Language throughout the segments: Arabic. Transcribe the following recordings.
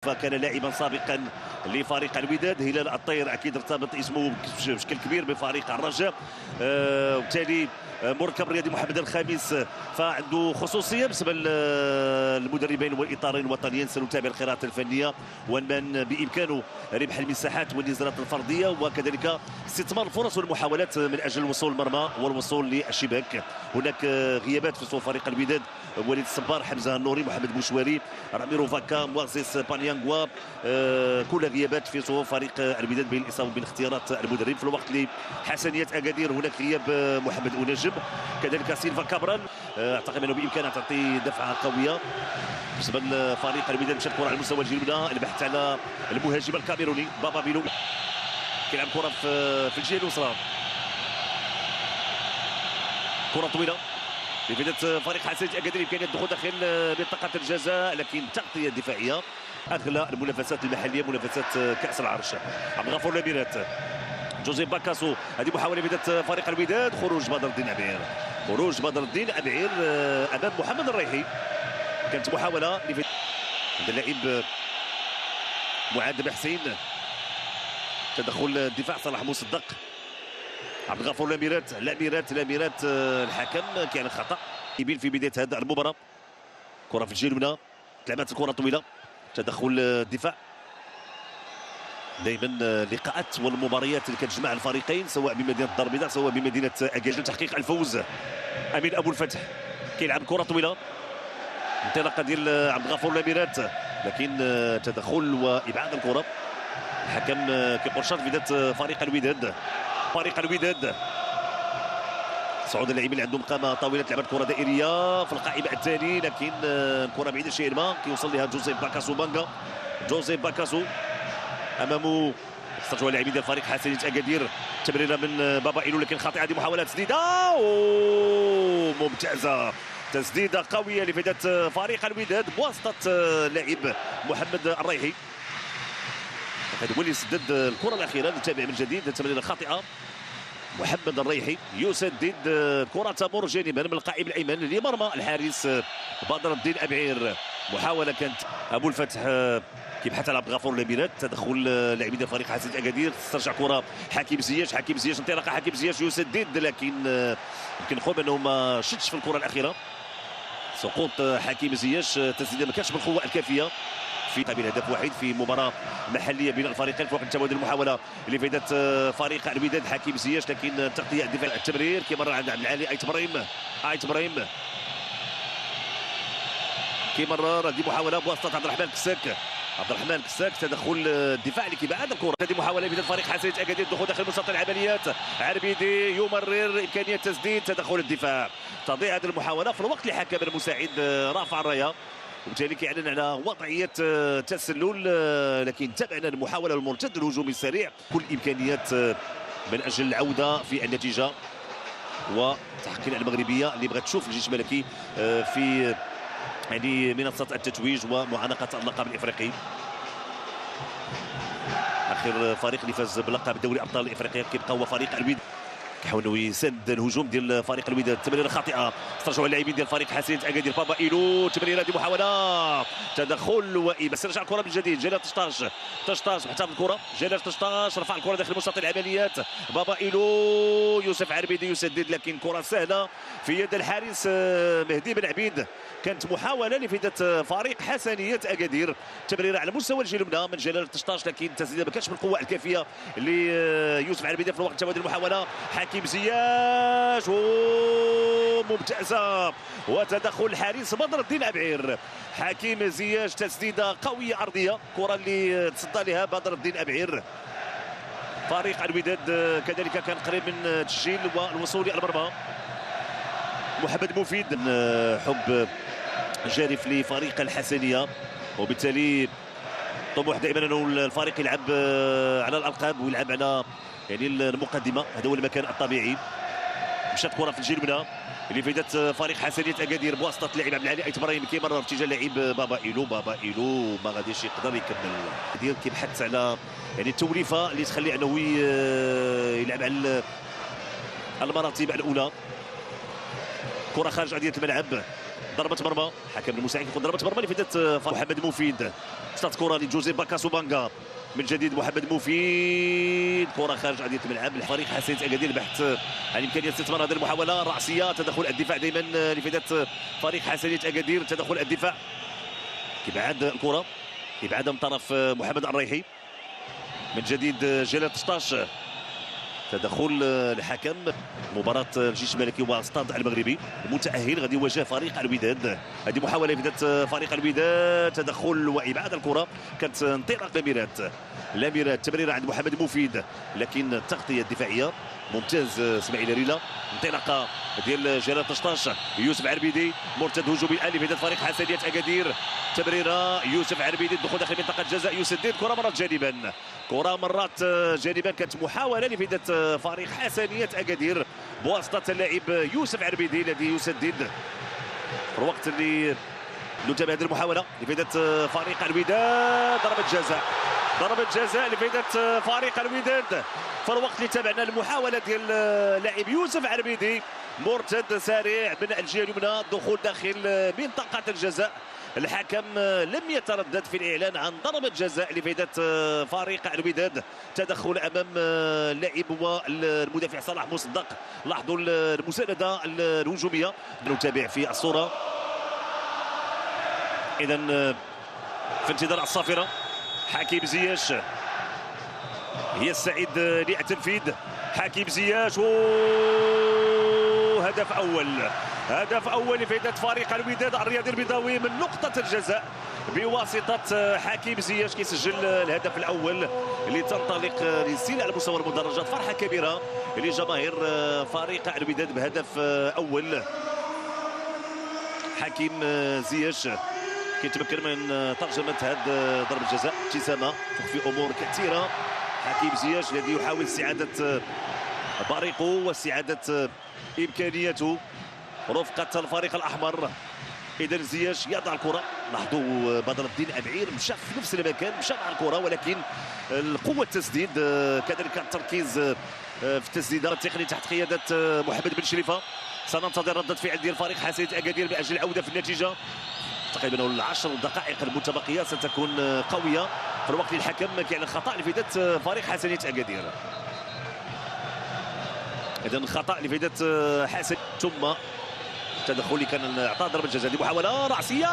فكان لاعبا سابقا لفريق الوداد. هلال الطير اكيد ارتبط اسمه بشكل كبير بفريق الرجاء، وبالتالي مركب الرياضي محمد الخامس فعنده خصوصيه بالنسبه للمدربين والاطارين الوطنيين. سنتابع القراءات الفنيه ومن بامكانه ربح المساحات والنزالات الفرديه وكذلك استثمار الفرص والمحاولات من اجل الوصول للمرمى والوصول للشباك. هناك غيابات في صفوف فريق الوداد: وليد الصبار، حمزه النوري، محمد بوشواري، راميرو فاكا، موارسيس بانيانغوا، كل غيابات في صفوف فريق الوداد بين الاصابه بين اختيارات المدرب. في الوقت اللي حسنيه اكادير هناك غياب محمد أوناجم، كذلك سيلفا كابرال. اعتقد انه بامكانه تعطي دفعه قويه بالنسبه لفريق الوداد. مشات الكره على المستوى الجنوبي، البحث على المهاجم الكاميروني بابا بيلو، كيلعب كره في الجهه اليسرى، كره طويله لفائده فريق حسنيه اكادير. امكانيه الدخول داخل منطقه الجزاء، لكن تغطيه دفاعيه. اغلى المنافسات المحليه منافسات كاس العرش. عبد الغفور لاميرات، جوزيف باكاسو، هذه محاوله بدات فريق الوداد. خروج بدر الدين أبعير، خروج بدر الدين أبعير امام محمد الريحي. كانت محاوله عند اللاعب معاذ بحسين، تدخل الدفاع صلاح مصدق. عبد الغفور لاميرات، لاميرات الحكم كان خطا في بدايه هذه المباراه. كره في الجهه اليمنى، تلعبات الكره طويله، تدخل الدفاع. دائما اللقاءات والمباريات اللي كتجمع الفريقين سواء بمدينه الدار البيضاء سواء بمدينه اكادير تحقيق الفوز. امين ابو الفتح كيلعب كره طويله، انطلاقه ديال عبد الغفور لاميرات، لكن تدخل وابعاد الكره. الحكم كيقول شرط بدايه فريق الوداد. صعود اللاعبين اللي عندهم قامه طويله، لعبت كره دائريه في القائمه الثاني، لكن الكره بعيده شيئا ما. كيوصل لها جوزيف باكاسو بانغا، جوزيف باكاسو امامه استرجعوا اللاعبين ديال فريق حسنيه اكادير. تمريره من بابا ايلو لكن خاطئه. هذه محاولات تسديده ممتازه، تسديده قويه لفائده فريق الوداد بواسطه اللاعب محمد الريحي. هذا هو اللي سدد الكره الاخيره. نتابع من جديد التمريره خاطئه. محمد الريحي يسدد كره تمر جانبا من القائم الايمن لمرمى الحارس بدر الدين أبعير. محاوله كانت ابو الفتح كيبحث على عبد الغفور لاميرات. تدخل لاعبين ديال فريق حسنيه اكادير، تسترجع كره حكيم زياش، انطلاقه حكيم زياش يسدد، لكن يمكن نقول انه ما شدش في الكره الاخيره. سقوط حكيم زياش، تسديده ما كانش بالقوه الكافيه في قبيل هدف واحد في مباراه محليه بين الفريقين. في وقت التبادل المحاوله لفائده فريق الوداد حكيم زياش، لكن تغطيه الدفاع. التمرير كيمر عند عبد العالي ايت ابراهيم كيمرر. هذه محاوله بواسطه عبد الرحمن كساك، تدخل الدفاع اللي كيبعد الكره. هذه محاوله بدايه فريق حسنيه اكادير، الدخول داخل مسطح العمليات. عربيدي يمرر، امكانيه تسديد، تدخل الدفاع. تضيع هذه المحاوله في الوقت اللي حكم المساعد رافع الرايه، وبالتالي كيعلن على وضعيه تسلل. لكن تابعنا المحاوله المرتد الهجومي السريع، كل امكانيات من اجل العوده في النتيجه وتحقيق المغربيه اللي بغات تشوف الجيش الملكي في يعني منصه التتويج ومعانقه اللقب الافريقي. اخر فريق اللي فاز بلقب دوري ابطال افريقيا كيبقى هو فريق الوداد. كيحاول انه يسد الهجوم ديال فريق الوداد. تمريره خاطئه، استرجعوا اللاعبين ديال فريق حسنيه اكادير. بابا ايلو، تمريره دي محاوله تدخل واسترجاع الكره من جديد. جلال طشطاش محتفظ الكره، جلال طشطاش رفع الكره داخل مسطح العمليات. بابا ايلو، يوسف عربيدي يسدد، لكن كره سهله في يد الحارس مهدي بن عبيد. كانت محاوله لفائده فريق حسنيه اكادير. تمريره على مستوى الجهه اليمنى من جلال طشطاش، لكن التسديده ما كانتش بالقوه الكافيه ليوسف عربيدي. في الوقت التبادل المحاوله حكيم زياش ممتازه، وتدخل الحارس بدر الدين أبعير. حكيم زياش، تسديده قويه عرضيه، كره اللي تصدى لها بدر الدين أبعير. فريق الوداد كذلك كان قريب من التسجيل والوصول الى المرمى. محمد مفيد حب جارف لفريق الحسنيه، وبالتالي طموح دائما انه الفريق يلعب على الالقاب ويلعب على يعني المقدمه. هذا هو المكان الطبيعي. مشات كره في الجهه اليمنى لفائده فريق حسنيه اكادير بواسطه اللاعب عبد العالي ايت ابراهيم. كيمرر في اتجاه اللاعب بابا ايلو ما غاديش يقدر يكمل. ديال كيبحث على يعني التوليفه اللي تخلي انه يلعب على المراتب الاولى. كره خارج ارضيه الملعب، ضربه مرمى، حكم المساعد يقول ضربه مرمى اللي فاتت محمد مفيد. صارت كره لجوزي باكاسو بانغا من جديد. محمد مفيد كره خارج ارضيه الملعب. الفريق حسنيه اكادير بحث عن امكانيه استثمار هذه المحاوله الراسيه. تدخل الدفاع دائما لفائده فريق حسنيه اكادير. تدخل الدفاع ابعاد الكره، ابعادها من طرف محمد الريحي. من جديد جلال طشطاش. تدخل الحكم. مباراة الجيش الملكي واستاد المغربي المتأهل غادي يواجه فريق الوداد. هذه محاولة لفائدة فريق الوداد. تدخل وإبعاد الكرة. كانت انطلاق لاميرات تمريرة عند محمد مفيد، لكن التغطية الدفاعية ممتاز اسماعيل ريلا. انطلاقة ديال جلال طشطاش. يوسف عربيدي مرتد هجومي الآن لفائدة فريق حسنية أكادير. تمريرة يوسف عربيدي الدخول داخل منطقة جزاء يسدد. كرة مرت جانبا، كرة مرات جانبا. كانت محاولة لفائدة فريق حسنية أكادير بواسطة اللاعب يوسف عربيدي الذي يسدد في الوقت اللي نتابع هذه المحاولة لفائدة فريق الوداد. ضربة جزاء لفائدة فريق الوداد في الوقت اللي تابعنا المحاولة ديال اللاعب يوسف عربيدي. مرتد سريع من الجهة اليمنى، دخول داخل منطقة الجزاء. الحكم لم يتردد في الإعلان عن ضربة جزاء لفائدة فريق الوداد. تدخل أمام اللاعب والمدافع صلاح مصدق. لاحظوا المساندة الهجومية. نتابع في الصورة. إذا في انتظار الصافرة حكيم زياش هي السعيد للتنفيذ. حكيم زياش هدف أول لفائدة فريق الوداد الرياضي البيضاوي من نقطة الجزاء بواسطة حكيم زياش. كيسجل الهدف الأول اللي تنطلق للسيل على مستوى المدرجات. فرحة كبيرة لجماهير فريق الوداد بهدف أول. حكيم زياش كيتمكن من ترجمة هذه ضربة جزاء. ابتسامة تخفي أمور كثيرة. حكيم زياش الذي يحاول استعادة بريقه واستعادة إمكانياته رفقة الفريق الأحمر. إذا زياش يضع الكرة. لاحظوا بدر الدين أبعير مشى في نفس المكان، مشى مع الكرة، ولكن القوة التسديد كذلك التركيز في التسديدات التقنية تحت قيادة محمد بن شريفة. سننتظر ردة فعل ديال فريق حسنية أكادير بأجل العودة في النتيجة. تقريبا 10 دقائق المتبقية ستكون قوية في الوقت اللي الحكم كيعلن خطأ لفائدة فريق حسنية أكادير. إذا خطأ لفائدة حسن ثم تدخل اللي كان اعطاه ضربة جزاء. هذه محاولة رأسية.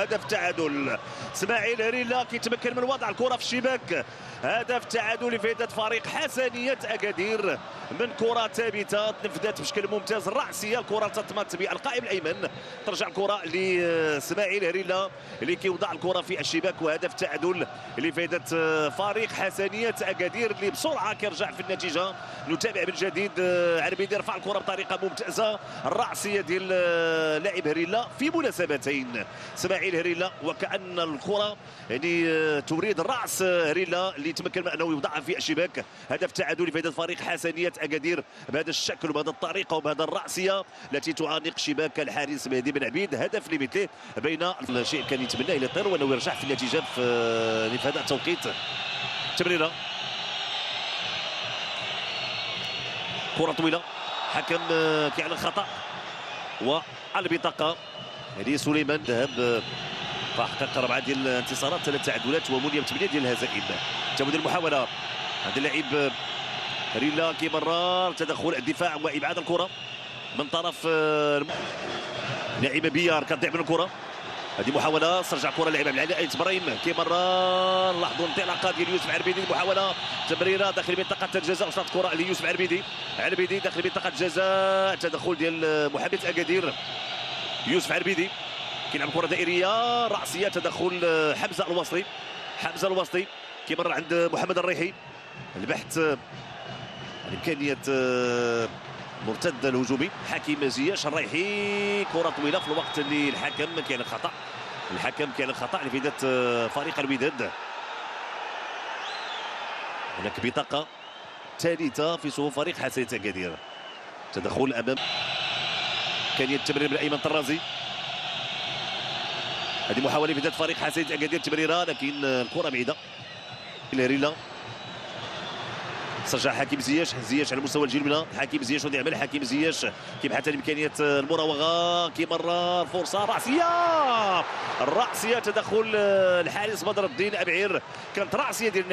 هدف تعادل. اسماعيل ريلا كيتمكن من وضع الكرة في الشباك. هدف تعادل لفائدة فريق حسنية أكادير من كرة ثابتة تنفذت بشكل ممتاز. الرأسية الكرة تطمت بالقائم الأيمن. ترجع الكرة لاسماعيل ريلا اللي كيوضع الكرة في الشباك. وهدف تعادل لفائدة فريق حسنية أكادير اللي بسرعة كيرجع في النتيجة. نتابع من جديد. عربيدي رفع الكرة بطريقة ممتازة. الرأسية ديال لاعب هريلا في مناسبتين. اسماعيل هريلا وكأن الكرة يعني تريد رأس هريلا اللي تمكن من انه يوضعها في الشباك. هدف تعادل لفائدة فريق حسنية أكادير بهذا الشكل وبهذه الطريقة وبهذا الرأسية التي تعانق شباك الحارس مهدي بن عبيد. هدف لمثله بين الشيء كان يتمنى الى يطير وانه يرجع في النتيجة في هذا التوقيت. تمريرة كرة طويلة. حكم كيعلن خطأ والبطاقة. هذه سليمان ذهب فحقق 4 ديال الانتصارات 3 تعادلات ومنيا ب8 ديال الهزائم. تعود المحاولة عند اللاعب ريلا كيمرر. تدخل الدفاع وابعاد الكرة من طرف لاعب بيار كتضيع من الكرة. هذه محاولة ترجع كرة لاعب عبد ابراهيم كيمرر. لاحظوا انطلاقة ديال يوسف عربيدي. محاولة تمريرة داخل منطقة الجزاء. وصلت كرة ليوسف عربيدي داخل منطقة الجزاء. تدخل ديال محمد أكادير. يوسف عربيدي كيلعب كرة دائرية رأسية. تدخل حمزة الوسطي كيمر عند محمد الريحي. البحث عن إمكانية مرتد الهجومي. حكيم زياش الريحي كرة طويلة في الوقت اللي الحكم كيعلن خطأ لفائدة فريق الوداد. هناك بطاقة ثالثة في صفوف فريق حسنية أكادير. تدخل أمام إمكانية التمرير من أيمن طرازي. هذه محاولة لفائدة فريق حسنية أكادير. تمريرة لكن الكرة بعيدة. ريلا سجل حكيم زياش على مستوى الجيل منها. حكيم زياش ودي يعمل حكيم زياش كيبحث عن امكانيه المراوغه، كيمرر فرصه راسيه تدخل الحارس بدر الدين أبعير. كانت راسيه ديال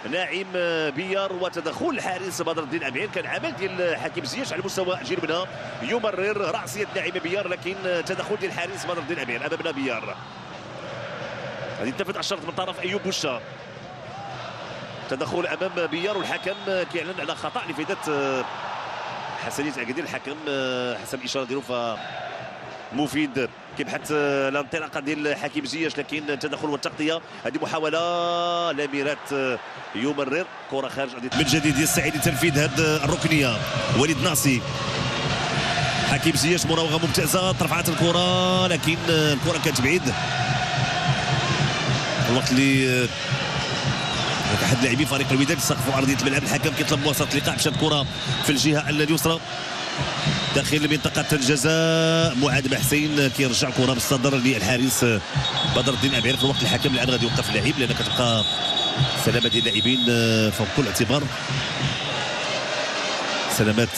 نعيم بيار وتدخل الحارس بدر الدين أبعير. كان عمل ديال حكيم زياش على مستوى الجيل منها يمرر راسيه نعيم بيار، لكن تدخل ديال الحارس بدر الدين أبعير امامنا بيار. هذه التفت الشرط من طرف ايوب بوشا. تدخل امام بيار والحكم كيعلن على خطا لفائده حسنيه اكادير. الحكم حسب الاشاره ديالو فمفيد كيبحث الانطلاقه ديال حكيم زياش، لكن التدخل والتغطيه. هذه محاوله لاميرات يمرر كره خارج من جديد يستعيد لتنفيذ هذه الركنيه. وليد ناصي حكيم زياش مراوغه ممتازه، ترفعت الكره لكن الكره كانت بعيد. الوقت اللي احد لاعبي فريق الوداد يسقفوا ارضيه الملعب، الحكم كيطلب مواصله اللقاء. مشات الكره في الجهه اليسرى داخل منطقه الجزاء. معاد محسين كيرجع كره بالصدر للحارس بدر الدين أبعير. في الوقت الحكم الان غادي يوقف اللاعب لان كتبقى سلامه ديال اللاعبين فوق كل اعتبار. سلامات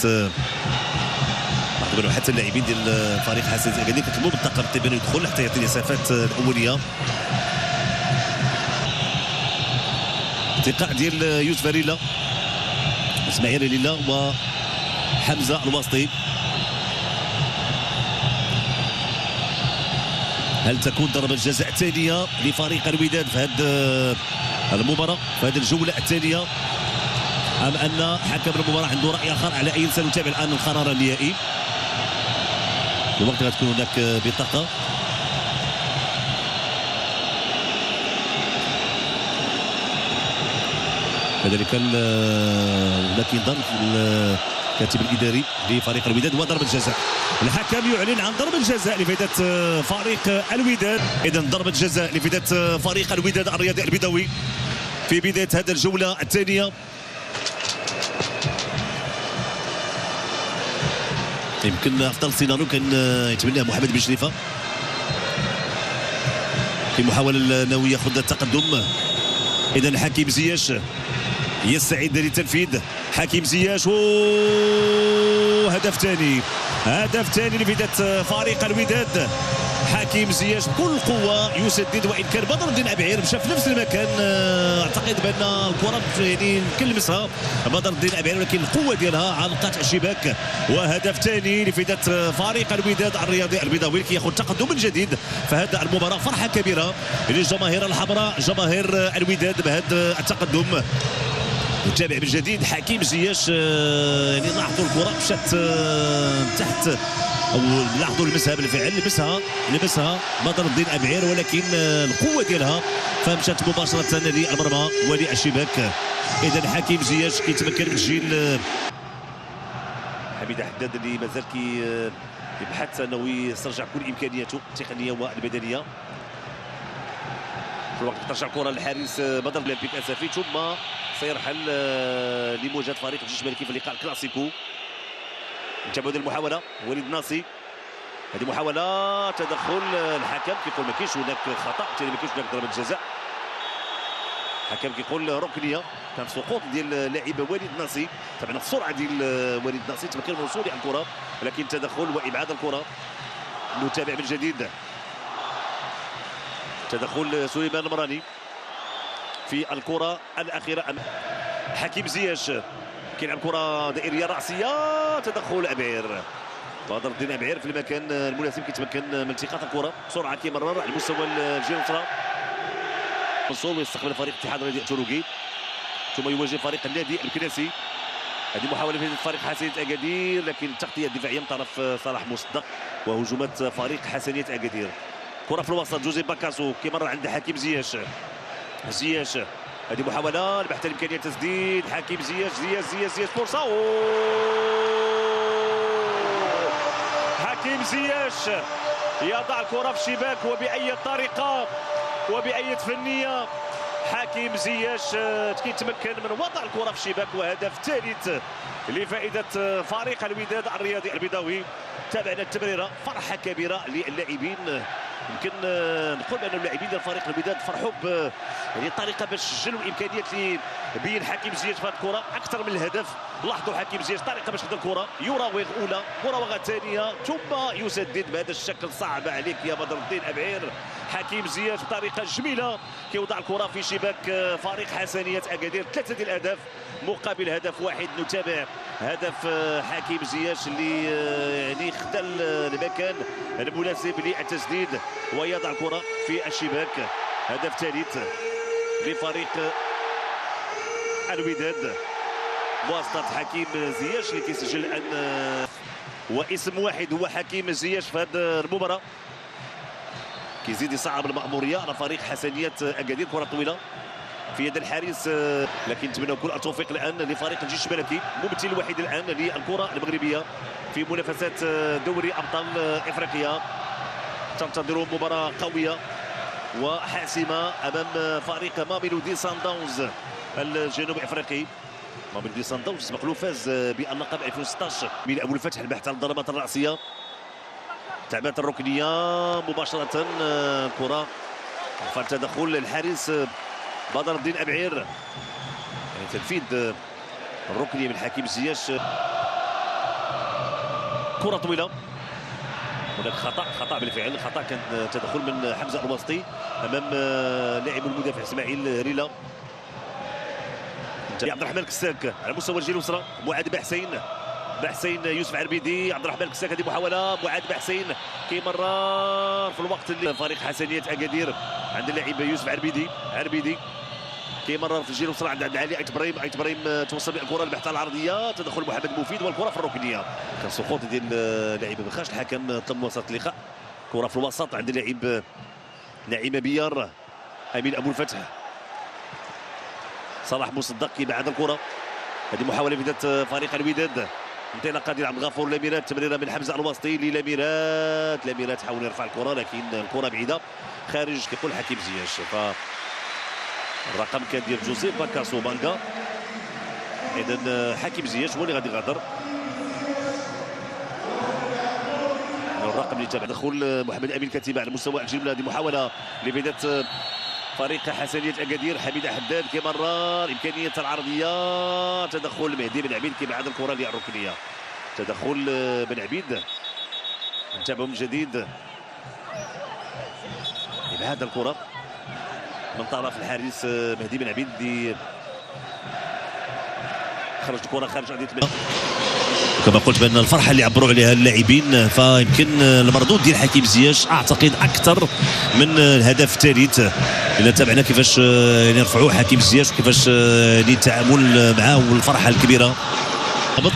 حتى اللاعبين ديال فريق حسنية اكادير كيطلبوا بالطاقم الطبي انه يدخل حتى يعطي الاسعافات الاوليه. ارتقاء ديال يوسف ريلا، اسماعيل ليلا وحمزه الواسطي. هل تكون ضربه الجزاء الثانيه لفريق الوداد في هذه المباراه في هذه الجوله الثانيه، ام ان حكم المباراه عنده راي اخر؟ على اي سنتابع الان القرار النهائي. في الوقت غتكون هناك بطاقه. كذلك لكن ضرب الكاتب الاداري لفريق الوداد وضربه جزاء. الحكم يعلن عن ضربه جزاء لفائده فريق الوداد. اذا ضربه جزاء لفائده فريق الوداد الرياضي البيضاوي في بدايه هذه الجوله الثانيه. يمكن افضل سيناريو كان يتمناه محمد بن شريفه في محاوله انه ياخذ التقدم. اذا حكيم زياش يستعد للتنفيذ. حكيم زياش هدف ثاني لفائده فريق الوداد. حكيم زياش بكل قوه يسدد، وان كان بدر الدين أبعير مشى في نفس المكان. اعتقد بان الكره يعني يمكن لمسها بدر الدين أبعير، ولكن القوه ديالها علقت الشباك. وهدف ثاني لفائده فريق الوداد الرياضي البيضاوي كياخذ تقدم من جديد في هذه المباراه. فرحه كبيره للجماهير الحمراء، جماهير الوداد بهذا التقدم. نتابع من جديد حكيم زياش. يعني لاحظوا الكره مشات تحت او لاحظوا لمسها بالفعل، لمسها بدر الدين أبعير، ولكن القوه ديالها فمشات مباشره للمرمى وللشباك. اذا حكيم زياش كيتمكن من تسجيل. حميد حداد اللي مازال كيبحث انه يسترجع كل امكانياته التقنيه والبدنيه. في الوقت ترجع الكره للحارس بدر البيك اسافي، ثم سيرحل لمواجهه فريق الجيش الملكي في اللقاء الكلاسيكو. نتابعوا هذه المحاوله. وليد ناصي، هذه محاوله تدخل الحكم كيقول ما كاينش هناك خطا، بالتالي ما كاينش هناك ضربه جزاء. الحكم كيقول ركنيه. كان سقوط ديال اللاعب وليد ناصي. تابعنا السرعه ديال وليد ناصي، تمكن من الوصول على الكره ولكن تدخل وابعاد الكره. نتابع من جديد تدخل سليمان المراني في الكره الاخيره. حكيم زياش كيلعب كره دائريه راسيه، تدخل أبعير. بدر الدين أبعير في المكان المناسب كيتمكن من التقاط الكره بسرعه، كيمرر على مستوى الجهه اليسرى. وصول ويستقبل فريق الاتحاد الرياضي التروكي، ثم يواجه فريق النادي الكناسي. هذه محاوله في فريق حسنية اكادير، لكن التغطيه الدفاعيه من طرف صلاح مصدق وهجومات فريق حسنية اكادير. كره في الوسط جوزيف باكاسو كيمرر عند حكيم زياش. هذه محاوله البحث عن امكانيه تسديد. حكيم زياش فرصه. حكيم زياش يضع الكره في الشباك، وبأي طريقه وبأي فنيه حكيم زياش كيتمكن من وضع الكره في الشباك. وهدف ثالث لفائده فريق الوداد الرياضي البيضاوي. تابعنا التمريره، فرحه كبيره للاعبين يمكن نقول بان اللاعبين ديال فريق الوداد فرحوا يعني الطريقه باش سجلوا الامكانيات اللي بين حكيم زياش في هذه الكره اكثر من الهدف. لاحظوا حكيم زياش الطريقه باش خدا الكره، يراوغ اولى، مراوغه ثانيه، ثم يسدد بهذا الشكل. صعب عليك يا بدر الدين أبعير. حكيم زياش بطريقه جميله كيوضع الكره في شباك فريق حسنيه اكادير. 3 ديال الاهداف مقابل هدف واحد. نتابع هدف حكيم زياش اللي يعني خدا المكان المناسب للتسديد ويضع الكره في الشباك. هدف ثالث لفريق الوداد بواسطه حكيم زياش اللي كيسجل الان، واسم واحد هو حكيم زياش في هذه المباراه. كيزيد يصعب المأموريه على فريق حسنيه اكادير. كره طويله في يد الحارس، لكن نتمنى كل التوفيق الان لفريق الجيش الملكي، ممثل الوحيد الان للكره المغربيه في منافسات دوري ابطال افريقيا. تنتظر مباراه قويه وحاسمه امام فريق ماميلودي سان داونز الجنوب افريقي. ماميلودي سان داونز سبق له فاز باللقب 2016 من ابو الفتح البحث عن الضربات الراسيه. تعبات الركنيه مباشره، كره فالتدخل الحارس بدر الدين أبعير، يعني تنفيذ الركنيه من حكيم زياش. كره طويله، هناك خطا بالفعل، خطا كان تدخل من حمزه الوسطي امام لاعب المدافع اسماعيل ريلا. عبد الرحمن كساك على مستوى الجهه اليسرى، معاد بحسين يوسف عربيدي. عبد الرحمن كساك هذه محاوله، معاد بحسين كيمرر في الوقت اللي فريق حسنيه اكادير عند اللاعب يوسف عربيدي كيمرر في الجهه اليسرى عند علي ايت ابراهيم توصل بالكره البحث العرضيه، تدخل محمد مفيد والكره في الركنيه. كان سقوط ديال لاعب بخاش، الحكم طلب مواساه اللقاء. كره في الوسط عند اللاعب نعيم بيار، امين ابو الفتح، صلاح مصدق كيبعد الكره. هذه محاوله بدات فريق الوداد، انطلاقه ديال عبد الغفور لاميرات، تمريره من حمزه الوسطي لاميرات حاول يرفع الكره لكن الكره بعيده خارج. كيقول حكيم زياش الرقم كان ديال جوزيف باكاسو بانكا. اذا حكيم زياش هو اللي غادي يغادر. الرقم اللي تابع دخول محمد امين كتيبه على مستوى الجمله. هذه محاوله لبدايه فريق حسنيه اكادير. حميده حداد كيمرر، امكانيه العرضيه، تدخل مهدي بن عبيد كيبعد الكره للركنيه. تدخل بن عبيد، نتابعوا من جديد. ابعاد الكره من طرف الحارس مهدي بن عبيد اللي خرج الكره خارج ارضيه الملعب. كما قلت بان الفرحه اللي عبروا عليها اللاعبين، فيمكن المردود ديال حكيم زياش اعتقد اكثر من الهدف الثالث. الا تابعنا كيفاش يعني رفعوا حكيم زياش وكيفاش التعامل معاه والفرحه الكبيره. هبط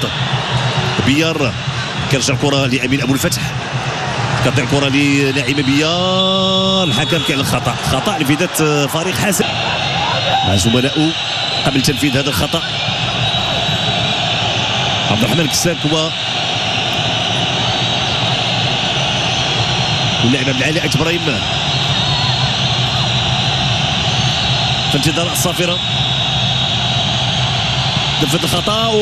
بيار كيرجع الكره لامين ابو الفتح، كتعطي الكره لنعيم بيار. الحكم كيعلن خطا لفداء فريق حسن مع زملائه قبل تنفيذ هذا الخطا. عبد الرحمن كساك هو واللاعب عبد العالي ايت ابراهيم في انتظار الصافره. نفذ الخطا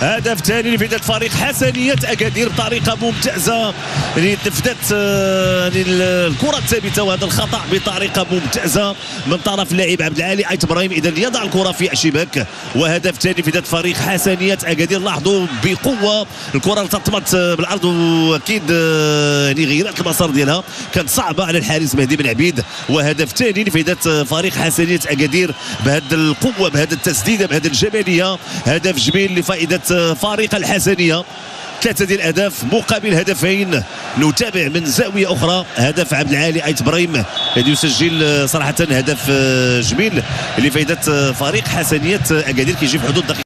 هدف ثاني لفداء فريق حسنيه اكادير بطريقه ممتازه. يعني نفذت الكره الثابته وهذا الخطا بطريقه ممتازه من طرف اللاعب عبد العالي ايت ابراهيم. اذا يضع الكره في الشباك وهدف ثاني لفداء فريق حسنيه اكادير. لاحظوا بقوه الكره ارتطمت بالارض واكيد يعني غيرت المسار ديالها، كانت صعبه على الحارس مهدي بن عبيد. وهدف ثاني لفداء فريق حسنيه اكادير بهذه القوه، بهذه التسديده، بهذه الجماليه. هدف جميل لفائده فريق الحسنيه. 3 ديال الاهداف مقابل هدفين. نتابع من زاويه اخرى هدف عبد العالي ايت ابراهيم الذي يسجل صراحه هدف جميل لفائده فريق حسنيه اكادير كيجي في حدود دقيقه